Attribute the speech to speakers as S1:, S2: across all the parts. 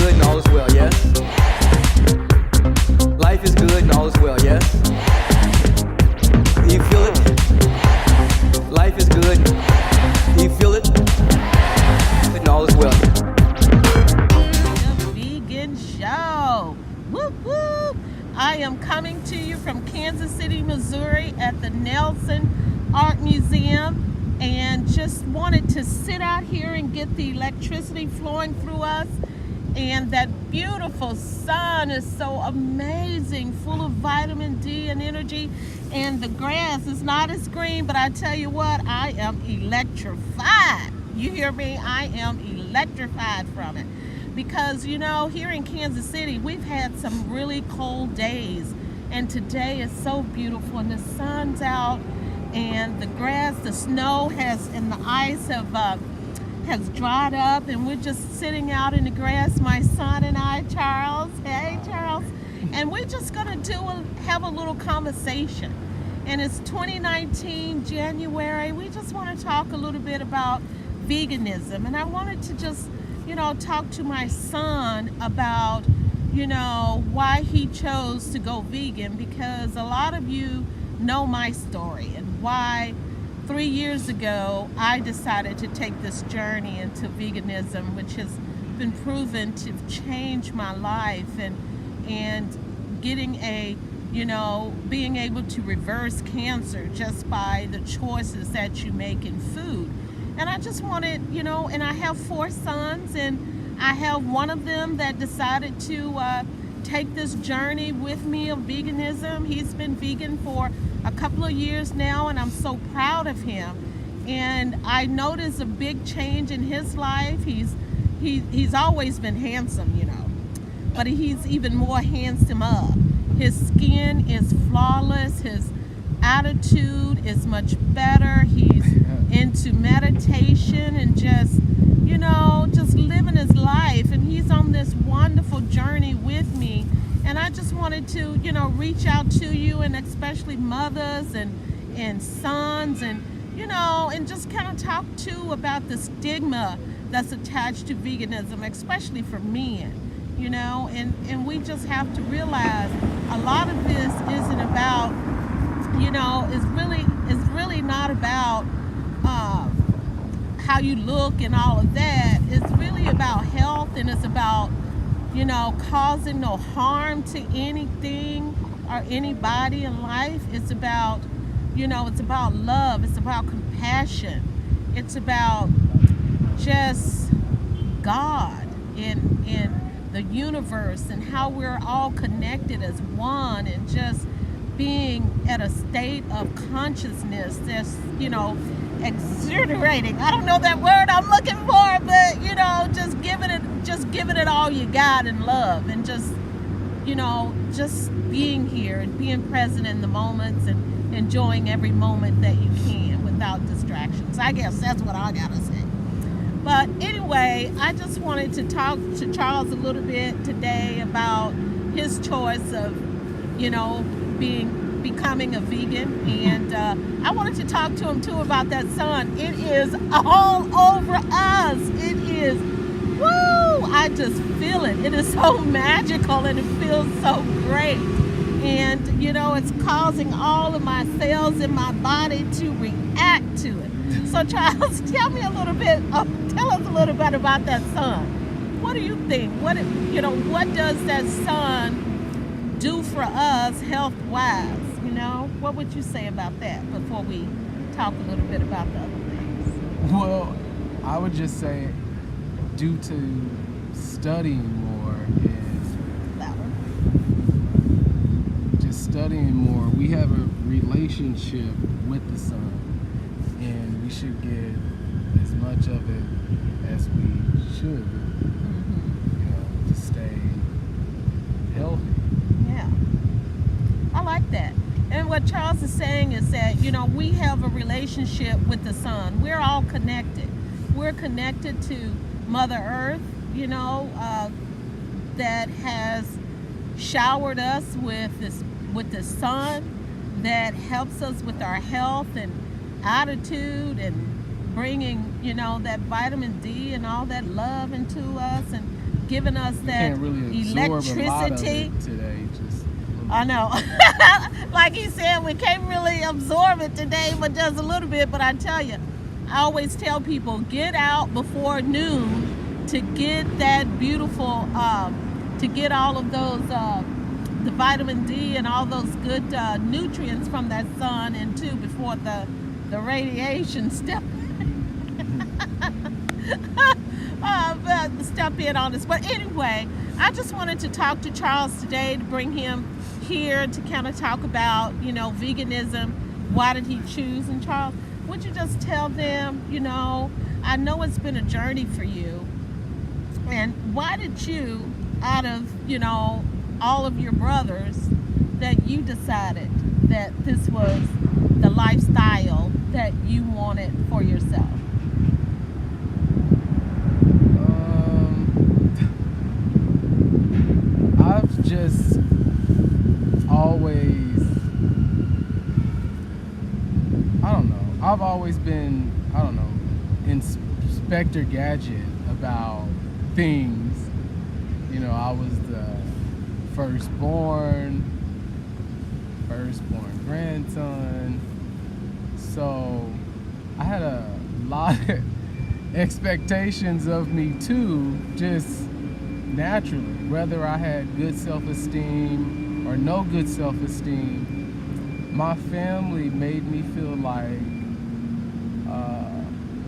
S1: good and all is well, yes? Life is good and all is well, yes? Do you feel it? Life is good. Do you feel it? And all is well.
S2: The Vegan Show. Whoop whoop. I am coming to you from Kansas City, Missouri at the Nelson Art Museum, and just wanted to sit out here and get the electricity flowing through us. And that beautiful sun is so amazing, full of vitamin D and energy. And the grass is not as green, but I tell you what, I am electrified. You hear me? I am electrified from it. Because, you know, here in Kansas City, we've had some really cold days. And today is so beautiful, and the sun's out, and the grass, the snow and the ice has dried up, and we're just sitting out in the grass, my son and I, Charles. Hey, Charles. And we're just gonna have a little conversation. And it's 2019, January. We just wanna talk a little bit about veganism. And I wanted to just, talk to my son about, why he chose to go vegan, because a lot of you know my story and why 3 years ago I decided to take this journey into veganism, which has been proven to change my life, and getting being able to reverse cancer just by the choices that you make in food. And I just wanted, and I have 4 sons, and I have one of them that decided to take this journey with me of veganism. He's been vegan for a couple of years now, and I'm so proud of him. And I noticed a big change in his life. He's always been handsome, but he's even more handsome up. His skin is flawless. His attitude is much better. He's into meditation and just living his life, and he's on this wonderful journey with me. And I just wanted to reach out to you, and especially mothers and sons, and and just kind of talk too about the stigma that's attached to veganism, especially for men. And we just have to realize a lot of this isn't about, is really not about how you look and all of that. It's really about health, and it's about, causing no harm to anything or anybody in life. It's about, it's about love. It's about compassion. It's about just God in the universe, and how we're all connected as one, and just being at a state of consciousness that's, exhilarating. I don't know that word I'm looking for, but just giving it all you got in love, and just being here and being present in the moments, and enjoying every moment that you can without distractions. I guess that's what I gotta say. But anyway, I just wanted to talk to Charles a little bit today about his choice of, becoming a vegan, and I wanted to talk to him too about that sun. It is all over us. It is, woo! I just feel it. It is so magical, and it feels so great. And it's causing all of my cells in my body to react to it. So Charles, tell us a little bit about that sun. What do you think? What does that sun do for us health-wise? What would you say about that before we talk a little bit about the other things?
S3: Well, I would just say, due to studying more we have a relationship with the sun, and we should get as much of it as we should, to stay healthy.
S2: Yeah, I like that. And what Charles is saying is that, we have a relationship with the sun. We're all connected. We're connected to Mother Earth, that has showered us with the sun, that helps us with our health and attitude, and bringing, that vitamin D and all that love into us. And giving us
S3: You
S2: that
S3: can't really absorb a lot of
S2: electricity.
S3: it today. Just
S2: I know. Like he said, we can't really absorb it today, but just a little bit. But I tell you, I always tell people, get out before noon to get that beautiful, to get all of those, the vitamin D and all those good nutrients from that sun, and too, before the radiation step step in on us. But anyway, I just wanted to talk to Charles today, to bring him here to kind of talk about, you know, veganism. Why did he choose? And Charles, would you just tell them, you know, I know it's been a journey for you, and why did you, out of, you know, all of your brothers, that you decided that this was the lifestyle that you wanted for yourself?
S3: I've just always, I don't know, I've always been, I don't know, Inspector Gadget about things. You know, I was the firstborn grandson, so I had a lot of expectations of me too, just naturally, whether I had good self-esteem or no good self-esteem. My family made me feel like,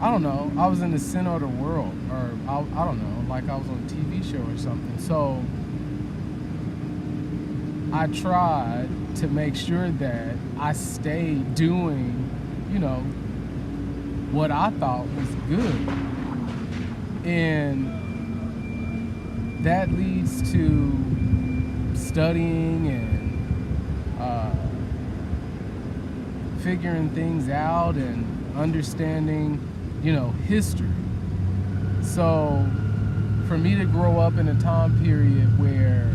S3: I don't know, I was in the center of the world, or I don't know, like I was on a TV show or something. So I tried to make sure that I stayed doing, you know, what I thought was good. And that leads to studying and figuring things out and understanding, you know, history. So for me to grow up in a time period where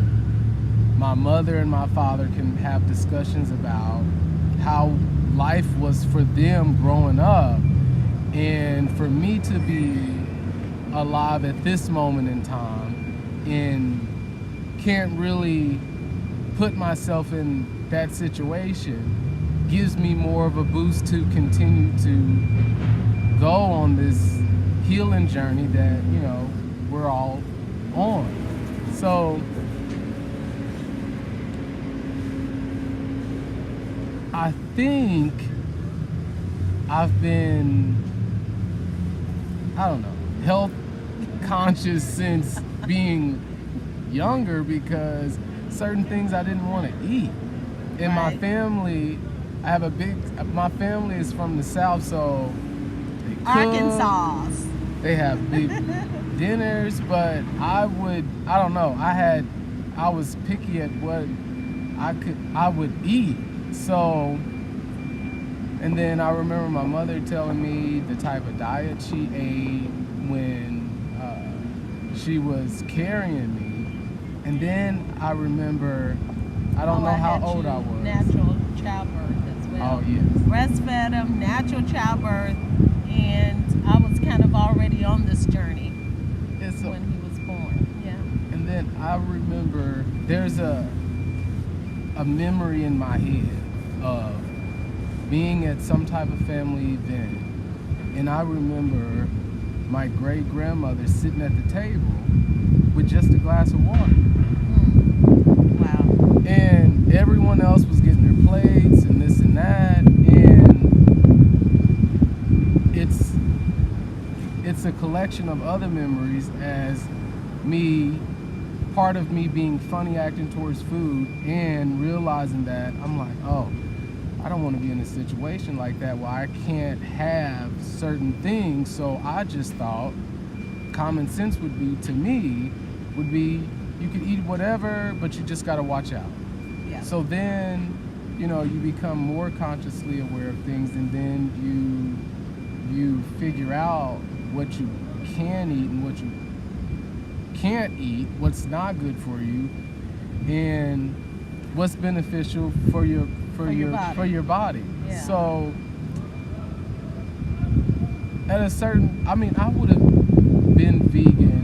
S3: my mother and my father can have discussions about how life was for them growing up, and for me to be alive at this moment in time and can't really put myself in that situation, gives me more of a boost to continue to go on this healing journey that, you know, we're all on. So I think I've been, I don't know, health conscious since being younger, because certain things I didn't want to eat. In my family, I have my family is from the South, so they cook,
S2: Arkansas.
S3: they have big dinners, but I don't know, I was picky at what I would eat. So, and then I remember my mother telling me the type of diet she ate when she was carrying me. And then I remember, I don't know how old I was.
S2: Natural childbirth as well.
S3: Oh, yes.
S2: Breastfed him, natural childbirth, and I was kind of already on this journey when he was born. Yeah.
S3: And then I remember there's a memory in my head of being at some type of family event, and I remember my great grandmother sitting at the table with just a glass of water.
S2: Wow.
S3: And everyone else was getting their plates and this and that, and it's a collection of other memories as part of me being funny acting towards food, and realizing that I'm like, oh, I don't want to be in a situation like that where I can't have certain things. So I just thought common sense would be you could eat whatever, but you just got to watch out.
S2: Yeah.
S3: So then, you know, you become more consciously aware of things, and then you figure out what you can eat and what you can't eat, what's not good for you, and what's beneficial for your body.
S2: Yeah.
S3: So at a certain, I mean, I would have been vegan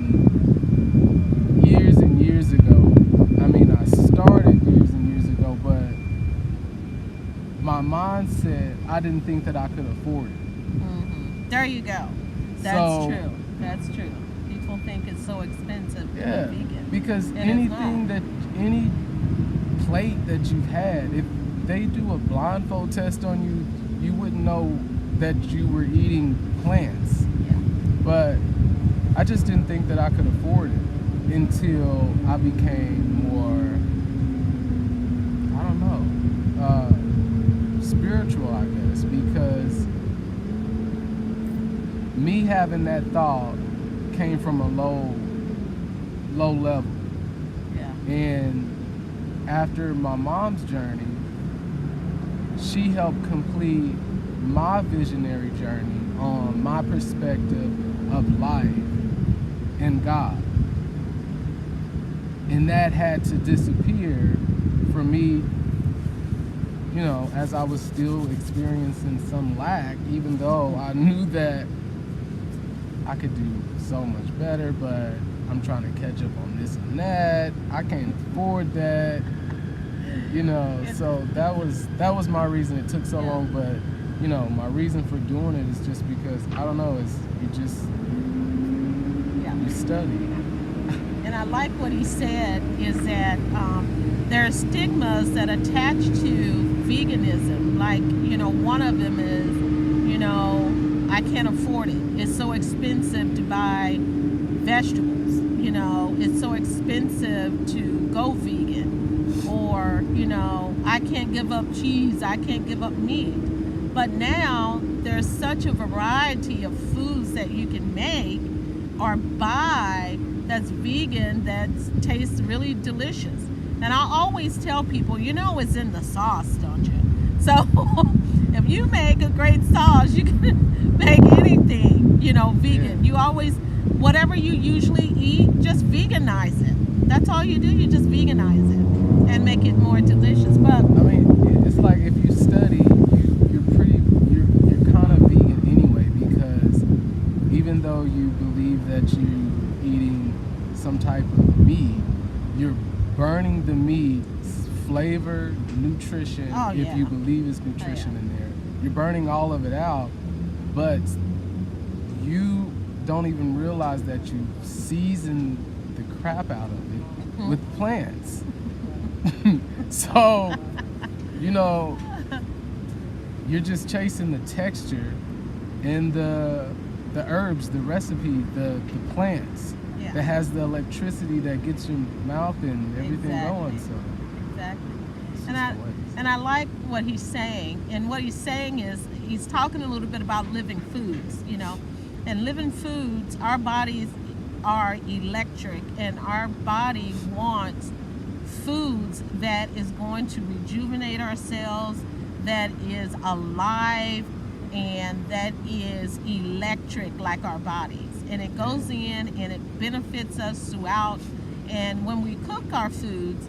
S3: mindset, I didn't think that I could afford it.
S2: There you go. That's true. That's true. People think it's so expensive to be vegan.
S3: Because
S2: And
S3: anything any plate that you've had, if they do a blindfold test on you, you wouldn't know that you were eating plants.
S2: Yeah.
S3: But I just didn't think that I could afford it until I became more, I don't know, spiritual, I guess, because me having that thought came from a low level.
S2: Yeah.
S3: And after my mom's journey, she helped complete my visionary journey on my perspective of life and God. And that had to disappear for me, you know, as I was still experiencing some lack, even though I knew that I could do so much better, but I'm trying to catch up on this and that. I can't afford that, you know. So that was my reason it took so long. But you know, my reason for doing it is just because I don't know. Is you study.
S2: And I like what he said is that there are stigmas that attach to veganism. Like, you know, one of them is, you know, I can't afford it. It's so expensive to buy vegetables. You know, it's so expensive to go vegan. Or, you know, I can't give up cheese. I can't give up meat. But now there's such a variety of foods that you can make or buy that's vegan that tastes really delicious. And I always tell people, you know, it's in the sauce, don't you? So if you make a great sauce, you can make anything, you know, vegan. You always, whatever you usually eat, just veganize it. That's all you do. You just veganize it and make it more delicious. But
S3: I mean, it's like if you study, you're kind of vegan anyway, because even though you believe that you're eating some type of meat, you're burning the meat's flavor, nutrition, if you believe it's nutrition in there. You're burning all of it out, but you don't even realize that you season the crap out of it with plants. So, you know, you're just chasing the texture and the herbs, the recipe, the plants that has the electricity that gets your mouth and everything going. So
S2: exactly. And I like what he's saying. And what he's saying is he's talking a little bit about living foods, you know. And living foods, our bodies are electric, and our body wants foods that is going to rejuvenate our cells, that is alive, and that is electric like our bodies. And it goes in and it benefits us throughout. And when we cook our foods,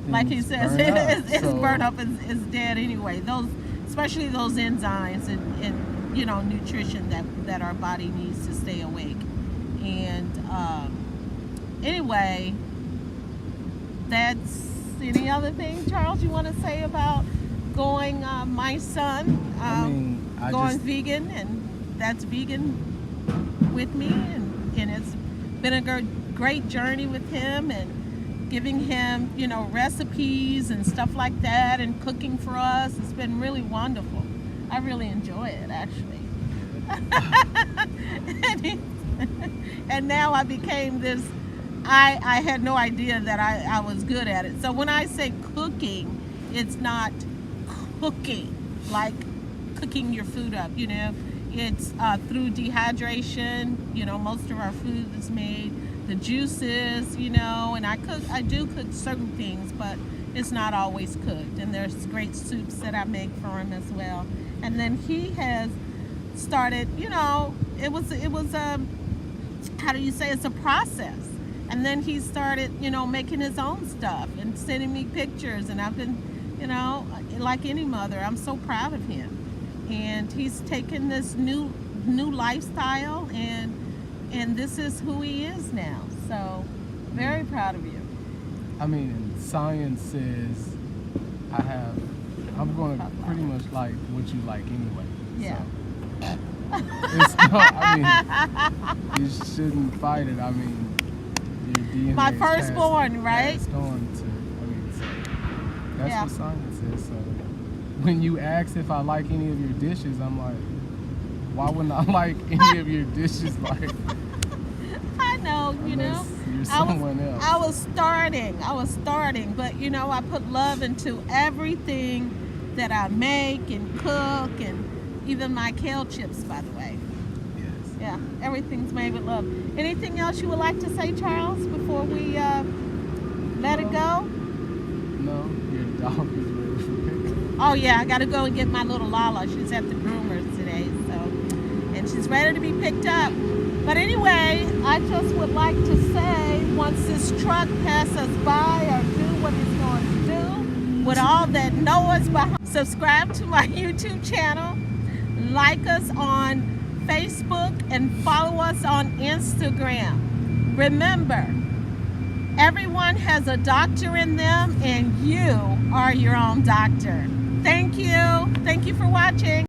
S2: like he says, it's burnt up, it's dead anyway. Those, especially those enzymes and you know, nutrition that our body needs to stay awake. And anyway, that's any other thing, Charles, you want to say about going, my son, going vegan, and that's vegan with me, and it's been a great journey with him, and giving him, you know, recipes and stuff like that, and cooking for us. It's been really wonderful. I really enjoy it, actually. And now I became this, I had no idea that I was good at it. So when I say cooking, it's not cooking like cooking your food up, you know. It's through dehydration, you know, most of our food is made, the juices, you know, and I do cook certain things, but it's not always cooked. And there's great soups that I make for him as well. And then he has started, you know, it was how do you say, it's a process. And then he started, you know, making his own stuff and sending me pictures, and I've been, you know, like any mother, I'm so proud of him. And he's taken this new lifestyle, and this is who he is now. So, very proud of you.
S3: I mean, science says I have I'm going to
S2: Talk
S3: pretty
S2: louder.
S3: much like what you like anyway.
S2: Yeah.
S3: So. It's no, I mean, you shouldn't fight it. I mean, your DNA
S2: My
S3: is
S2: firstborn, right?
S3: passed on to, I mean, so that's
S2: Yeah.
S3: what science is. So when you ask if I like any of your dishes, I'm like, why wouldn't I like any of your dishes? Like,
S2: I know, you know.
S3: unless you're someone else.
S2: I was starting, but you know, I put love into everything that I make and cook, and even my kale chips, by the way.
S3: Yes.
S2: Yeah, everything's made with love. Anything else you would like to say, Charles, before we let it go?
S3: No, your dog is ready for pickup.
S2: Oh yeah, I gotta go and get my little Lala. She's at the groomers today, so, and she's ready to be picked up. But anyway, I just would like to say, once this truck passes by or do what it's going to do, with all that Noah's behind, subscribe to my YouTube channel, like us on Facebook, and follow us on Instagram. Remember, everyone has a doctor in them, and you are your own doctor. Thank you. Thank you for watching.